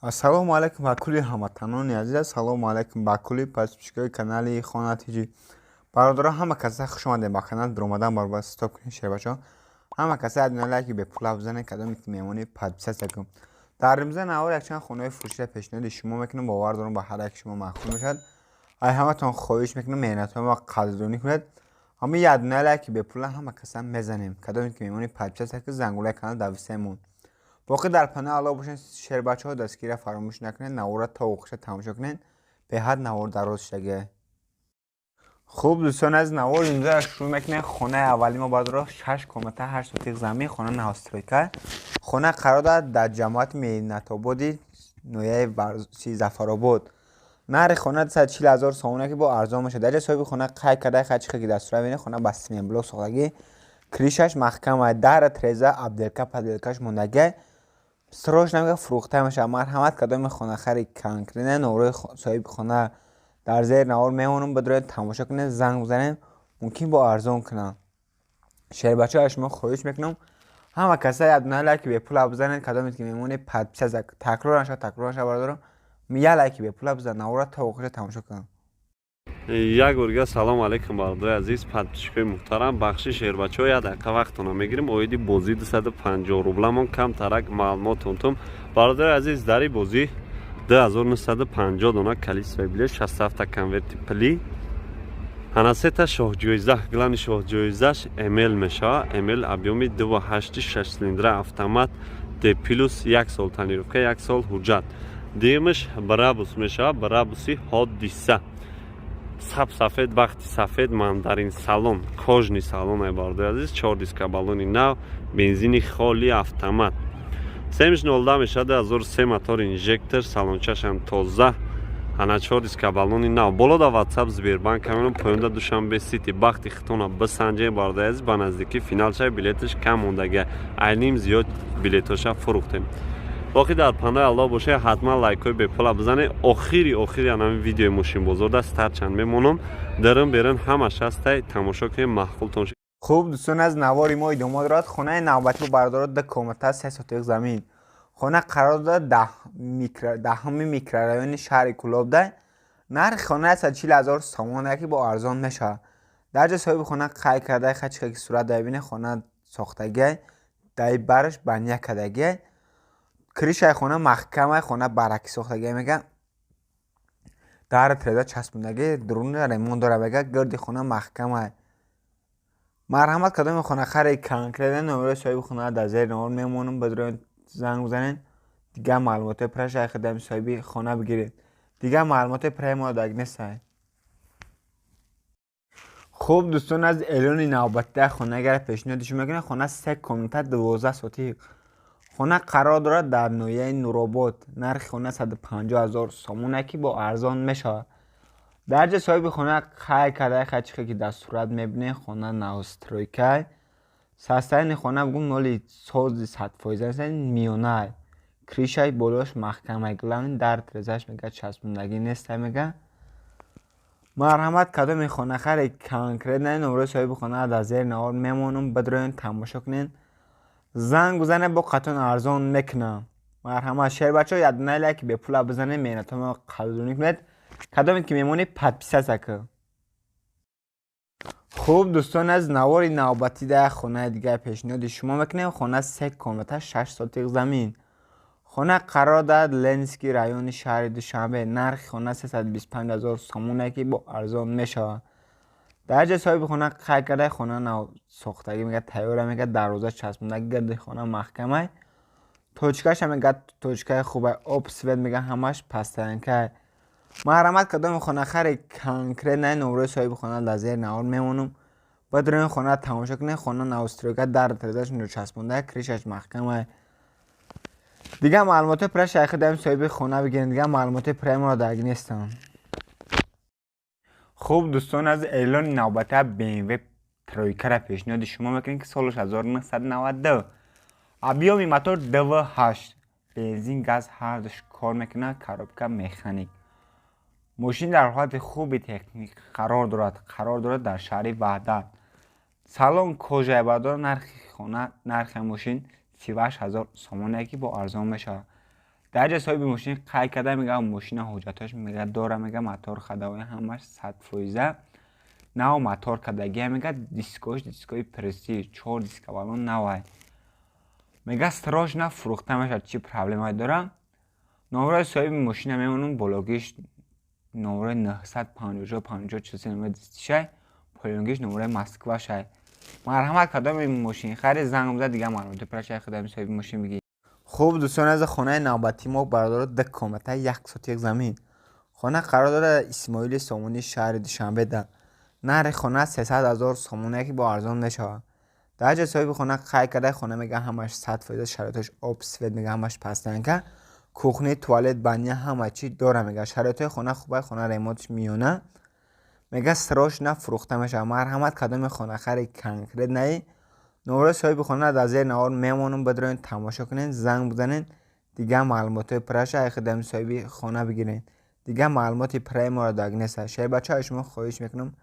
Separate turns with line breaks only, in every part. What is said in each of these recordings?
Assalomu alaykum va kulli hamvatanoni aziz. Assalomu alaykum va kulli подписчикои канали Хона Тиҷи. Бародарон ҳама каса хуш омадед ба канал Дуромадан барба стоп кунед шебачон. ҳама каса адна лайки бепула бзанед кадоме ки мемонӣ подписация кун. дар римзан аввал якчанд хонаи фурӯшида пешниҳоди шумо мекунам, бовар дорам ба ҳар як шумо махсус мешавад. ай ҳаматон хоҳиш мекунам меҳнатҳои мо қадрдонӣ кунед. ҳама адна лайки бепула ҳама каса мезанем кадоме ки мемонӣ подписация кун, зангулаи канал дависемон. باقی در پناه علاوه باشین شیر بچه ها دستگیره فراموش نکنین. نوار تا اوقش تماشا کنین به حد نوار دراز شده. خوب دوستان از نوار اینجا شروع میکنین. خانه اولی ما باید رو 6 کیلومتر 8 سوتیق زمین خانه نهاسترویکه. خانه قرار داد در جماعت مدینت آبادی نویه 13 فراباد. نهر خانه 140,000 سومونه که با ارزان میشه. در صاحب خانه قای کدای خچخه که دستور بینه خانه با سیمن بلوک ساختگی. کریشش محکمه. در ترزه عبدالکا پدلکش موندگی. سراش نمیگه فروخته میشه. مرحمت کدام خانه خری کنکرینه نوره صاحب خانه در زیر نوار میمونم بدرید تماشا کنه زنگ بزنیم ممکن با ارزان کنم. شهر بچه ها شما خواهش میکنم همه کسایی ادنا لایکی به پول بزنید کدامی که میمونه پدپیسه تکرار نشه بردارم میگه لایکی به پول بزن نوره تا وقت تماشا کنم.
یک ورگه سلام علیکم برادر عزیز подписчикои муҳтарам. бахши шербачаҳо як дақиқа вақтона мегирем. оиди бозӣ 250 рубламон кам тарак маълумотонтум. бародари азиз дари бозӣ 2950 дона количество билет 67 конверти пли ҳанасета шоҳҷоиза глани шоҳҷоизаш эмел мешава. эмел объёми 2.86 цилиндра автомат д плюс 1 сол танировка 1 сол ҳуҷҷат. димаш брабус мешава. брабуси ҳодиса саб сафед бахти сафед мандарин салон кожни салон ай бародари азиз 4 диска баллони нав бензини холи автомат 3.02 мешада 1003 мотор инжектор салончашам тоза ана 4 диска баллони нав болода ватсап Сбербанк камерон поёнда Душанбе сити бахти хитона бисанҷе бародари азиз ба наздики финал шав билеташ кам мондага айним зиёд билетоша фурӯхтем. باقی در پناه الله باشه حتما لایکای به پول بزنید. آخری انام ویدیو ماشین بازار دست تر چند میمونم درم برن همش هسته تماشا کنید محقولتون شد.
خوب دوستان از نواری ما ادامه دارد. خانه نوبتی با برادرات 2 کیلومتر 3 سوتیق زمین خانه قرار داد 10 میکرورایون شهر کلابده. نرخ خانه 140,000 سومونه که با ارزان میشه. درجه صاحب خانه قای کرده خچه که صورت دبینه خانه ساختگی دای برش بنیه کدگی کریشای خانه محکمه خانه برعکس ساختگی میگه در ترزه چسبوندگی درون ریمون داره میگه گردی خانه محکمه. مرحمت کدام خانه خری کنکریدن نمره صاحب خانه در زیر نمار میمونم بدرون زنگ بزنین دیگه معلومات پرش ای خدام صاحب خانه بگیرید دیگه معلومات پرای ما داگ نیست. خوب دوستان از اعلان نوبتی خانه اگر پیشنهادش میکنه خانه 3 کیلومتر 12 سوتیق خانه قرار دارد در نویه نورآباد. نرخ خانه 150,000 سومونه که با ارزان میشه. درجه صاحب خانه خای کدای خچخه که در صورت میبینه خانه نهاسترویکه سستین خانه بگم مالی ساز 100% میونه کریشای بالاش محکمه گلن در ترزش میگه چسبوندگی نیست میگه. مرحمت کدام خانه خری کنکریت نه نمره صاحب خانه در زیر نوار میمونم بدرون تماشا کنین زنگ بزنه با قطعا ارزان میکنم. مرحمت شهر بچه ها یادونه لایک به پول بزنه مهنت ما قدردانی کنید کدامی که میمونه پدپیسه که. خوب دوستان از نواری نوبتی در خانه دیگه پیشنهاد شما میکنیم. خانه 3 کیلومتر 6 سوتیق زمین خانه قرار داد لنسکی رایون شهر دوشنبه. نرخ خانه 325,000 سومونه که با ارزان میشه. درجه صاحب خانه قای کرده خانه نو ساختگی میگه تیاره میگه دروازه چسبونده گرد خانه محکمه توچکش هم میگه توچکه خوبه آب سوید میگه همش پسترنکه. مرحمت کدام خانه خری کنکریت نه نمره صاحب خانه در زیر نوار میمونم بدرون خانه تماشا کنه خانه نوسترویکه در ترزش نور چسبونده کریشش محکمه دیگه معلومات پرای شیخ دایم صاحب خانه بگیرین دیگه معلومات پرای ما درگی نیستم. خوب دوستان از اعلان نوبتی BMW ترویکه را پیشنهاد شما میکنین که سالش 1992 ابیومی موتور 2.8 بنزین گاز هر دوش کار میکنه کاروبکا مکانیک ماشین در حالت خوب تکنیک قرار دارد در شهر وحدت سالن کجای بردار نرخ ماشین 38,000 سومونه که با ارزان میشه. در جا صاحب ماشین قای کرده میگه ماشین حجتاش میگه داره میگه موتور خداوی همش 100%. نه موتور کدگی میگه دیسکوی پرستیژ 4 دیسک بالون نوای میگه ستراش نه فروخته میشه چی پرابلم داره. نمره صاحب ماشین میمونن بلاگیش نمره 950 چیزی نمره دستشه پایونگیش نمره مسکوا شه. مرحمت کدام این ماشین خرید زنگ بزن دیگه معلومات پرش خدام صاحب ماشین میگی. خوب دوستان از خانه نوبتی ما برادر دک کامته 1 سوت 1 زمین خانه قرار داره اسماعیل سامونی شهر دوشنبه ده. نرخ خانه 300,000 سامونه که با ارزان نشه. در جا صاحب خانه قای کرده خانه میگه همش 100% شرایطش آب سفید میگه همش پستنگه کوخنه توالت بانی همه چی داره میگه شرایط خانه خوبه خانه ریموتش میونه میگه ستراش نه فروخته میشه. مرحمت کدام خانه خری کنکریت نه. نمره صاحب خانه در زیر نوار میمونم بدرین تماشا کنین زنگ بزنین دیگه معلومات پرش ای خدمت صاحب خانه بگیرین دیگه معلومات پرای ما را داگ نیست. شاید بچه‌ها شما خواهش میکنم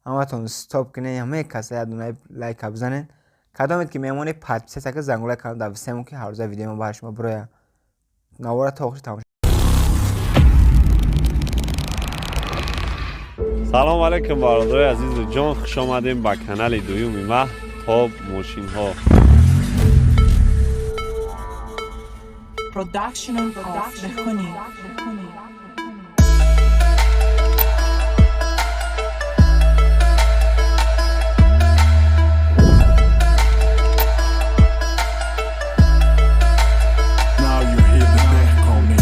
همتون استاپ کنین همه کسایی ادونه لایک بزنین کدامت که میمونه پادپیس که زنگوله کانال دوستمون که هر روز ویدیو ما برای شما برای نوار تا تماشا.
سلام علیکم برادرای عزیز و جان خوش آمدیم به کانال دویومی ما توب ماشین ها.
Production of Behuni.
Now you hear the back on me.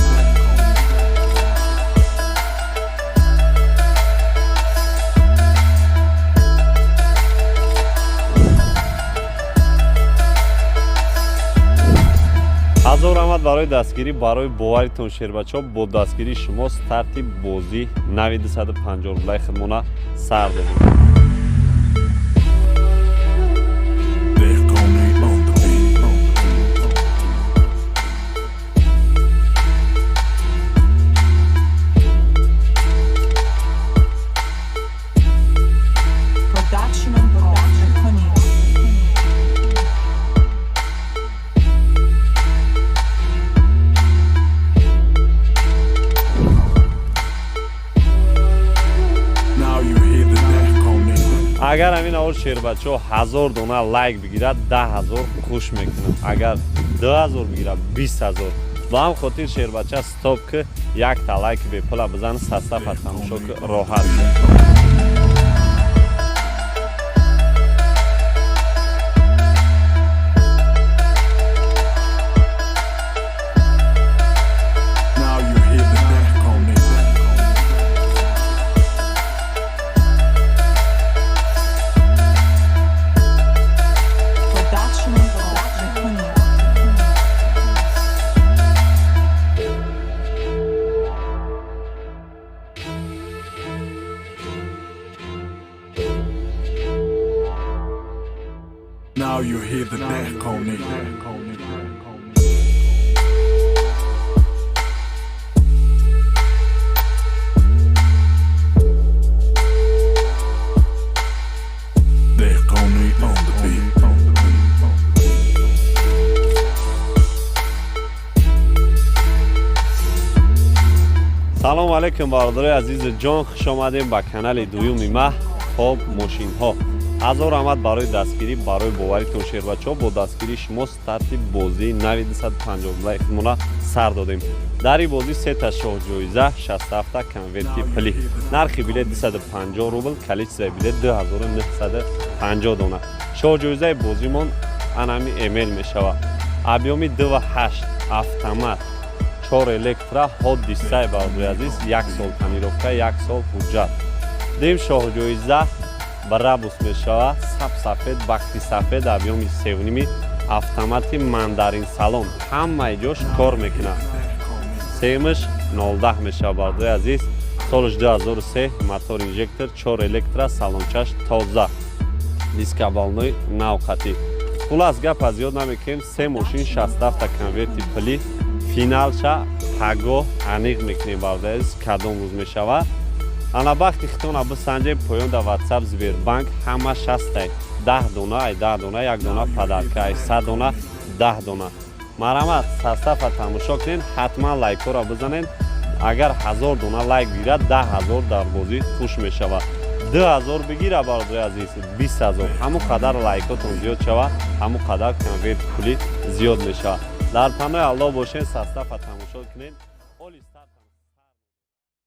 ҳазор омад барои дастгирӣ барои боваритон шербачаҳо бо дастгирии шумо старти бозӣ нави 250 рублаи худмона сар додем.
Back on me on the beat.
Production of Behuni.
Now you hear the back on me.
агар ҳамин аввал шербачаҳо 1000 дона лайк бигирад 10,000 хуш мекунам. агар 2000 бигирад 20,000 ба ҳам хотир шербача стоп ки якта лайки бепула бизан састафа тамошо ки роҳат шуд.
Now you hear the back on me.
Production of Behuni.
Now you hear the back on me. Back on me on the beat.
салому алайкум бародарои азизи ҷон хуш омадем ба канали дуюми ма тоб мошинҳо. ҳазор омад барои дастгирӣ барои боваритон шербачаҳо бо дастгирии шумо старти бозии нави 250 рублаи худмона сар додем. дар ин бозӣ сета шоҳ-ҷоиза 67 конверти пулӣ нархи билет 250 рубл количествои билет 2950 дона. шоҳ-ҷоизаи бозимон анами эмел мешавад. объёми 2.8 автомат 4 электра ҳод дистаи бародари азиз 1 сол танировка 1 сол ҳуҷҷат. дим шоҳ-ҷоиза барабус мешавад сабсафед бахти сафед объёми 3.5 автомати мандарин салон ҳамаи ҷош кор мекунад. семиш 010 мешавад бародари азиз солиш 2003 мотор инжектор 4 электра салончаш тоза дискабалнои навқатӣ. хулас гапа зиёд намекунем се мошин 67 конверти пулӣ финалша пагоҳ аниқ мекунем бародари азиз кадом рӯз мешавад. ана бахти хитона бисанҷем поён дар ватсап Сбербанк ҳамаш ҳастай 10 дона ай 10 дона 1 дона падарка ай 100 дона 10 дона марҳамат састафа тамошо кунед, ҳатман лайкҳоро бизанед. агар 1000 дона лайк гирад 10000 дар бозӣ пуш мешавад. 2000 бигира бародари азиз 20000 ҳамон қадар лайкотон зиёд шавад, ҳамон қадар конверт пули зиёд мешавад. дар паноҳи Аллоҳ бошед, састафа тамошо кунед.